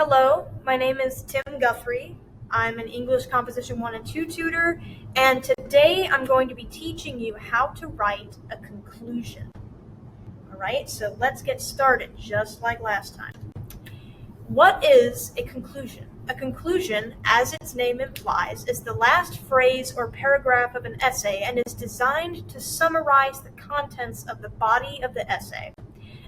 Hello, my name is Tim Guthrie. I'm an English Composition 1 and 2 tutor, and today I'm going to be teaching you how to write a conclusion. Alright, so let's get started, just like last time. What is a conclusion? A conclusion, as its name implies, is the last phrase or paragraph of an essay and is designed to summarize the contents of the body of the essay,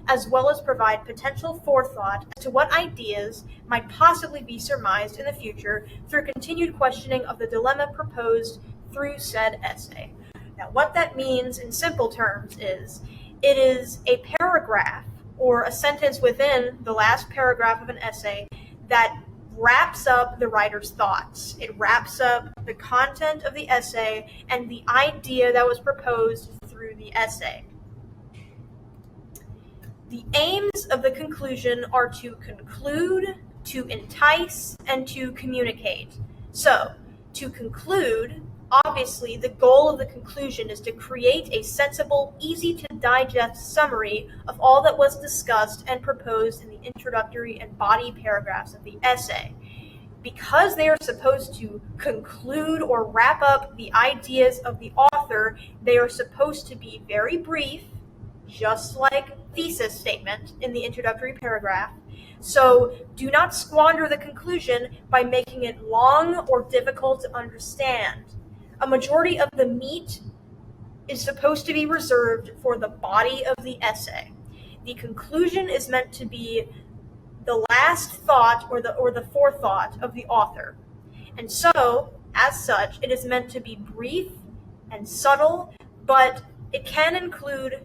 as well as provide potential forethought as to what ideas might possibly be surmised in the future through continued questioning of the dilemma proposed through said essay. Now, what that means in simple terms is, it is a paragraph or a sentence within the last paragraph of an essay that wraps up the writer's thoughts. It wraps up the content of the essay and the idea that was proposed through the essay. The aims of the conclusion are to conclude, to entice, and to communicate. So, to conclude, obviously the goal of the conclusion is to create a sensible, easy-to-digest summary of all that was discussed and proposed in the introductory and body paragraphs of the essay. Because they are supposed to conclude or wrap up the ideas of the author, they are supposed to be very brief, just like thesis statement in the introductory paragraph. So do not squander the conclusion by making it long or difficult to understand. A majority of the meat is supposed to be reserved for the body of the essay. The conclusion is meant to be the last thought or the forethought of the author. And so, as such, it is meant to be brief and subtle, but it can include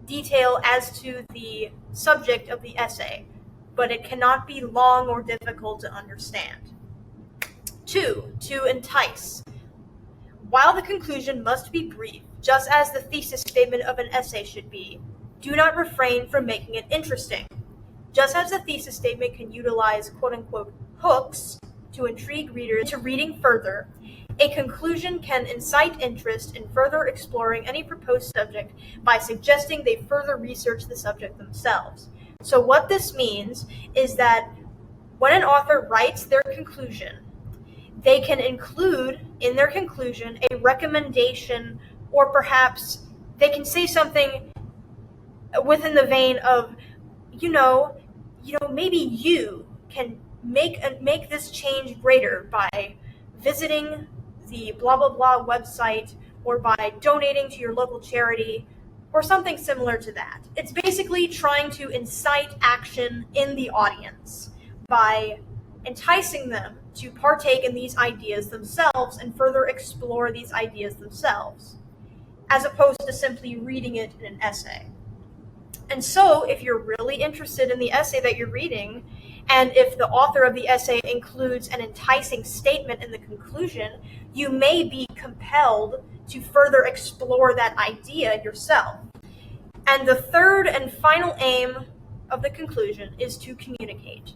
detail as to the subject of the essay, but it cannot be long or difficult to understand. 2. To entice. While the conclusion must be brief, just as the thesis statement of an essay should be, do not refrain from making it interesting. Just as the thesis statement can utilize quote-unquote hooks to intrigue readers into reading further, a conclusion can incite interest in further exploring any proposed subject by suggesting they further research the subject themselves. So what this means is that when an author writes their conclusion, they can include in their conclusion a recommendation, or perhaps they can say something within the vein of, maybe you can make this change greater by visiting the blah blah blah website, or by donating to your local charity, or something similar to that. It's basically trying to incite action in the audience by enticing them to partake in these ideas themselves and further explore these ideas themselves, as opposed to simply reading it in an essay. And so, if you're really interested in the essay that you're reading, and if the author of the essay includes an enticing statement in the conclusion, you may be compelled to further explore that idea yourself. And the third and final aim of the conclusion is to communicate.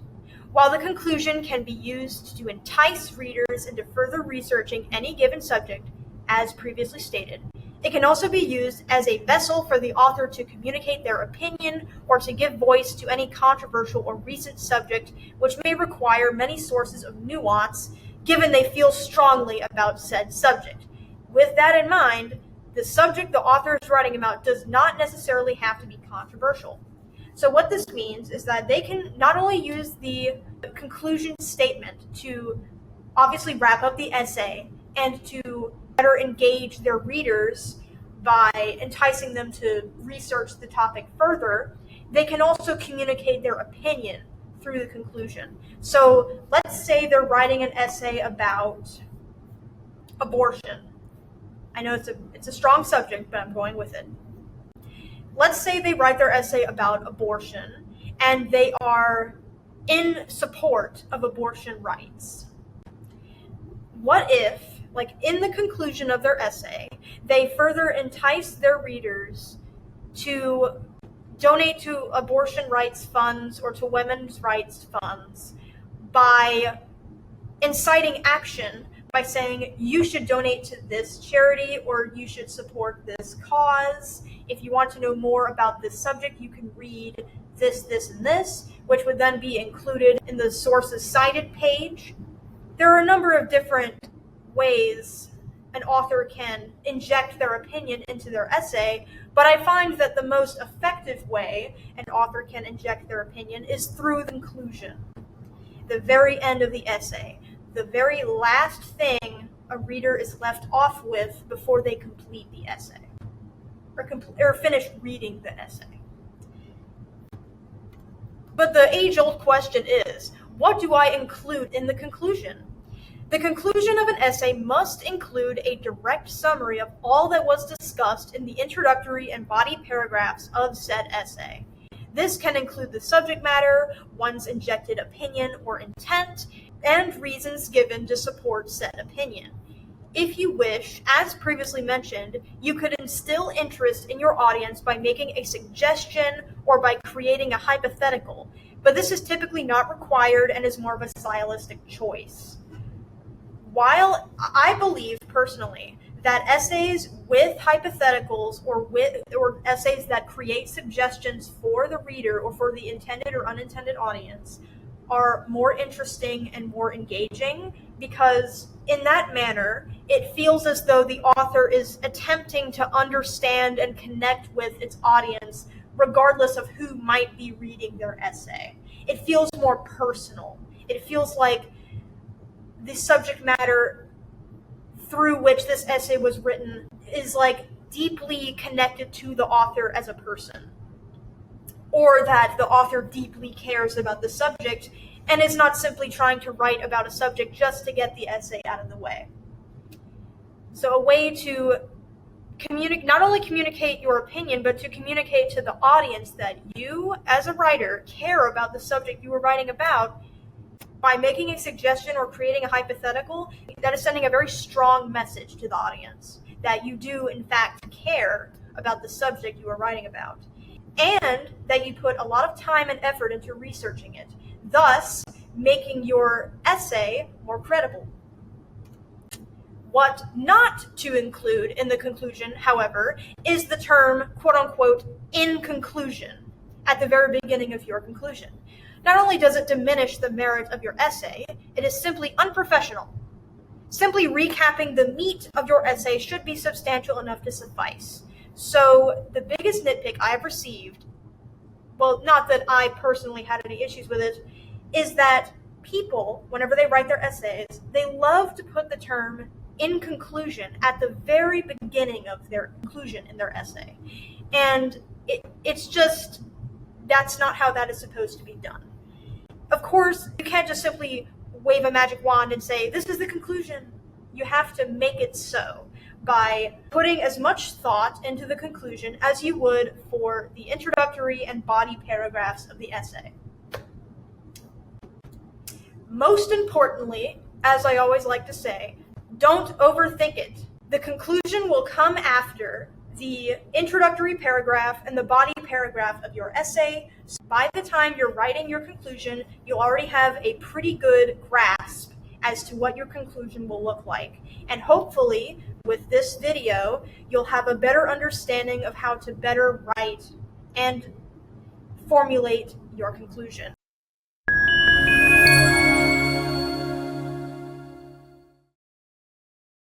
While the conclusion can be used to entice readers into further researching any given subject, as previously stated, it can also be used as a vessel for the author to communicate their opinion or to give voice to any controversial or recent subject which may require many sources of nuance, given they feel strongly about said subject. With that in mind, the subject the author is writing about does not necessarily have to be controversial. So what this means is that they can not only use the conclusion statement to obviously wrap up the essay and to better engage their readers by enticing them to research the topic further, they can also communicate their opinion through the conclusion. So let's say they're writing an essay about abortion. I know it's a strong subject, but I'm going with it. Let's say they write their essay about abortion and they are in support of abortion rights. What if, in the conclusion of their essay, they further entice their readers to donate to abortion rights funds or to women's rights funds by inciting action by saying you should donate to this charity or you should support this cause. If you want to know more about this subject, you can read this, this, and this, which would then be included in the sources cited page. There are a number of different ways an author can inject their opinion into their essay, but I find that the most effective way an author can inject their opinion is through the conclusion, the very end of the essay, the very last thing a reader is left off with before they complete the essay or finish reading the essay. But the age-old question is, what do I include in the conclusion? The conclusion of an essay must include a direct summary of all that was discussed in the introductory and body paragraphs of said essay. This can include the subject matter, one's injected opinion or intent, and reasons given to support said opinion. If you wish, as previously mentioned, you could instill interest in your audience by making a suggestion or by creating a hypothetical, but this is typically not required and is more of a stylistic choice. While I believe personally that essays with hypotheticals or essays that create suggestions for the reader or for the intended or unintended audience are more interesting and more engaging, because in that manner it feels as though the author is attempting to understand and connect with its audience regardless of who might be reading their essay. It feels more personal. It feels like the subject matter through which this essay was written is like deeply connected to the author as a person, or that the author deeply cares about the subject and is not simply trying to write about a subject just to get the essay out of the way. So a way to not only communicate your opinion, but to communicate to the audience that you, as a writer, care about the subject you were writing about by making a suggestion or creating a hypothetical, that is sending a very strong message to the audience that you do, in fact, care about the subject you are writing about, and that you put a lot of time and effort into researching it, thus making your essay more credible. What not to include in the conclusion, however, is the term, quote-unquote, in conclusion, at the very beginning of your conclusion. Not only does it diminish the merit of your essay, it is simply unprofessional. Simply recapping the meat of your essay should be substantial enough to suffice. So the biggest nitpick I've received, well, not that I personally had any issues with it, is that people, whenever they write their essays, they love to put the term in conclusion at the very beginning of their conclusion in their essay. And it's just, that's not how that is supposed to be done. Of course, you can't just simply wave a magic wand and say, this is the conclusion. You have to make it so by putting as much thought into the conclusion as you would for the introductory and body paragraphs of the essay. Most importantly, as I always like to say, don't overthink it. The conclusion will come after the introductory paragraph and the body paragraph of your essay. So by the time you're writing your conclusion, you'll already have a pretty good grasp as to what your conclusion will look like. And hopefully, with this video, you'll have a better understanding of how to better write and formulate your conclusion.